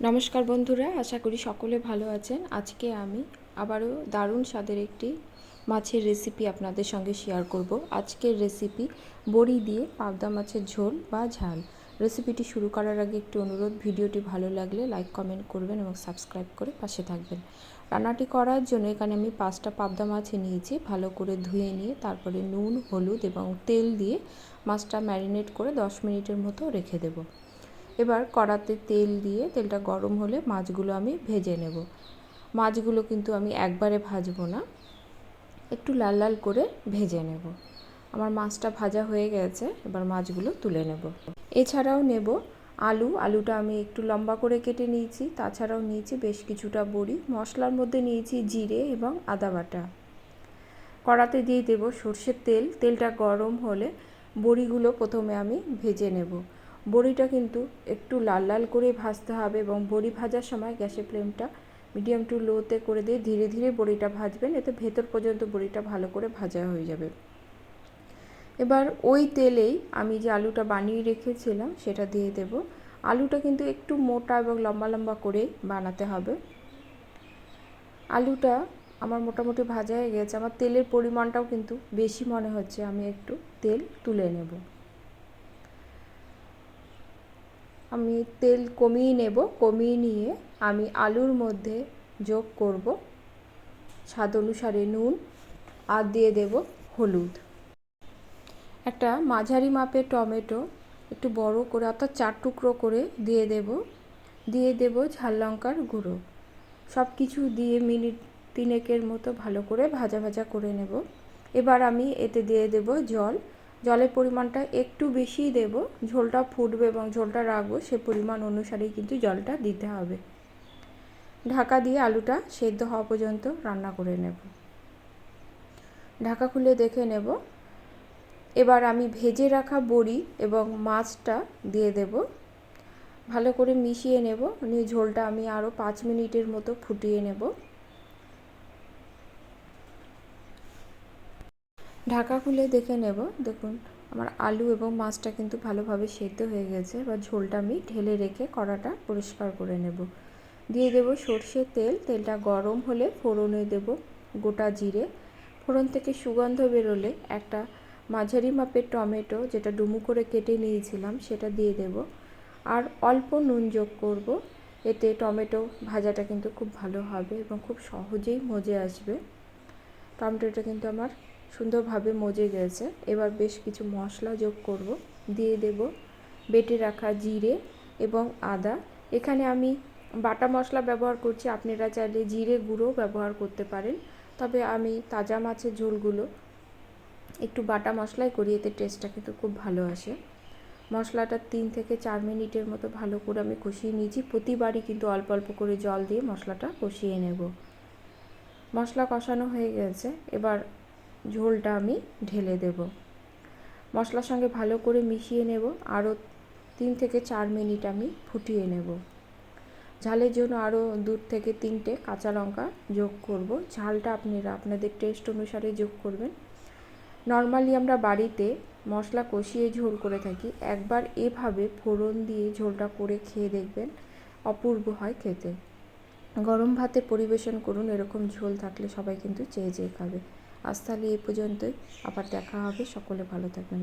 নমস্কার বন্ধুরা, আশা করি সকলে ভালো আছেন। আজকে আমি আবারও দারুণ স্বাদের একটি মাছের রেসিপি আপনাদের সঙ্গে শেয়ার করব। আজকের রেসিপি বড়ি দিয়ে পাবদা মাছের ঝোল বা ঝাল। রেসিপিটি শুরু করার আগে একটি অনুরোধ, ভিডিওটি ভালো লাগলে লাইক কমেন্ট করবেন এবং সাবস্ক্রাইব করে পাশে থাকবেন। রান্নাটি করার জন্য এখানে আমি 5টা পাবদা মাছ নিয়েছি। ভালো করে ধুয়ে নিয়ে তারপরে নুন, হলুদ এবং তেল দিয়ে মাছটা ম্যারিনেট করে 10 মিনিটের মতো রেখে দেব। এবার কড়াতে তেল দিয়ে তেলটা গরম হলে মাছগুলো আমি ভেজে নেব। মাছগুলো কিন্তু আমি একবারে ভাজবো না, একটু লাল লাল করে ভেজে নেব। আমার মাছটা ভাজা হয়ে গেছে, এবার মাছগুলো তুলে নেব। এছাড়াও নেব আলুটা আমি একটু লম্বা করে কেটে নিয়েছি। তাছাড়াও নিয়েছি বেশ কিছুটা বড়ি। মশলার মধ্যে নিয়েছি জিরে এবং আদা বাটা। কড়াতে দিয়ে দেব সর্ষের তেল। তেলটা গরম হলে বড়িগুলো প্রথমে আমি ভেজে নেব। বড়িটা কিন্তু একটু লাল লাল করে ভাজতে হবে এবং বড়ি ভাজার সময় গ্যাসের ফ্লেমটা মিডিয়াম টু লোতে করে দিয়ে ধীরে ধীরে বড়িটা ভাজবেন, এতে ভেতর পর্যন্ত বড়িটা ভালো করে ভাজা হয়ে যাবে। এবার ওই তেলেই আমি যে আলুটা বানিয়ে রেখেছিলাম সেটা দিয়ে দেব। আলুটা কিন্তু একটু মোটা এবং লম্বা লম্বা করে বানাতে হবে। আলুটা আমার মোটামুটি ভাজা হয়ে গেছে। আমার তেলের পরিমাণটাও কিন্তু বেশি মনে হচ্ছে, আমি একটু তেল তুলে নেব। আমি তেল কমিয়ে নেব। কমিয়ে নিয়ে আমি আলুর মধ্যে যোগ করব স্বাদ অনুসারে নুন আর দিয়ে দেব হলুদ। একটা মাঝারি মাপের টমেটো একটু বড় করে অর্থাৎ 4 টুকরো করে দিয়ে দেব ঝাল লঙ্কার গুঁড়ো। সব কিছু দিয়ে মিনিট 3 মতো ভালো করে ভাজা ভাজা করে নেব। এবার আমি এতে দিয়ে দেব জল। জলের পরিমাণটা একটু বেশিই দেব, ঝোলটা ফুটবে এবং ঝোলটা রাখবো সে পরিমাণ অনুসারেই কিন্তু জলটা দিতে হবে। ঢাকা দিয়ে আলুটা সেদ্ধ হওয়া পর্যন্ত রান্না করে নেব। ঢাকা খুলে দেখে নেব। এবার আমি ভেজে রাখা বড়ি এবং মাছটা দিয়ে দেব। ভালো করে মিশিয়ে নেব। নিয়ে ঝোলটা আমি আরও 5 মিনিটের মতো ফুটিয়ে নেব। ঢাকা খুলে দেখে নেব। দেখুন আমার আলু এবং মাছটা কিন্তু ভালোভাবে সেদ্ধ হয়ে গেছে। এবার ঝোলটা আমি ঢেলে রেখে কড়াটা পরিষ্কার করে নেব। দিয়ে দেব সর্ষের তেল। তেলটা গরম হলে ফোড়নে দেব গোটা জিরে। ফোড়ন থেকে সুগন্ধ বেরোলে একটা মাঝারি মাপের টমেটো যেটা ডুমু করে কেটে নিয়েছিলাম সেটা দিয়ে দেব। আর অল্প নুন যোগ করব, এতে টমেটো ভাজাটা কিন্তু খুব ভালো হবে এবং খুব সহজেই মজে আসবে। টমেটোটা কিন্তু আমার সুন্দরভাবে মজে গেছে। এবার বেশ কিছু মশলা যোগ করব। দিয়ে দেব বেটে রাখা জিরে এবং আদা। এখানে আমি বাটা মশলা ব্যবহার করছি, আপনারা চাইলে জিরে গুঁড়ো ব্যবহার করতে পারেন। তবে আমি তাজা মাছের ঝোলগুলো একটু বাটা মশলাই করি, এতে টেস্টটা কিন্তু খুব ভালো আসে। মশলাটা 3 থেকে 4 মিনিটের মতো ভালো করে আমি কষিয়ে নিয়েছি। প্রতিবারই কিন্তু অল্প অল্প করে জল দিয়ে মশলাটা কষিয়ে নেব। মশলা কষানো হয়ে গেছে, এবার ঝোলটা আমি ঢেলে দেব। মশলার সঙ্গে ভালো করে মিশিয়ে নেব। আরও 3 থেকে 4 মিনিট আমি ফুটিয়ে নেব। ঝালের জন্য আরও 2 থেকে 3টে কাঁচা লঙ্কা যোগ করব। ঝালটা আপনারা আপনাদের টেস্ট অনুসারে যোগ করবেন। নর্মালি আমরা বাড়িতে মশলা কষিয়ে ঝোল করে থাকি, একবার এভাবে ফোড়ন দিয়ে ঝোলটা করে খেয়ে দেখবেন, অপূর্ব হয় খেতে। গরম ভাতে পরিবেশন করুন, এরকম ঝোল থাকলে সবাই কিন্তু চেয়ে চেয়ে খাবে। আজ তাহলে এই পর্যন্তই, আবার দেখা হবে। সকলে ভালো থাকবেন।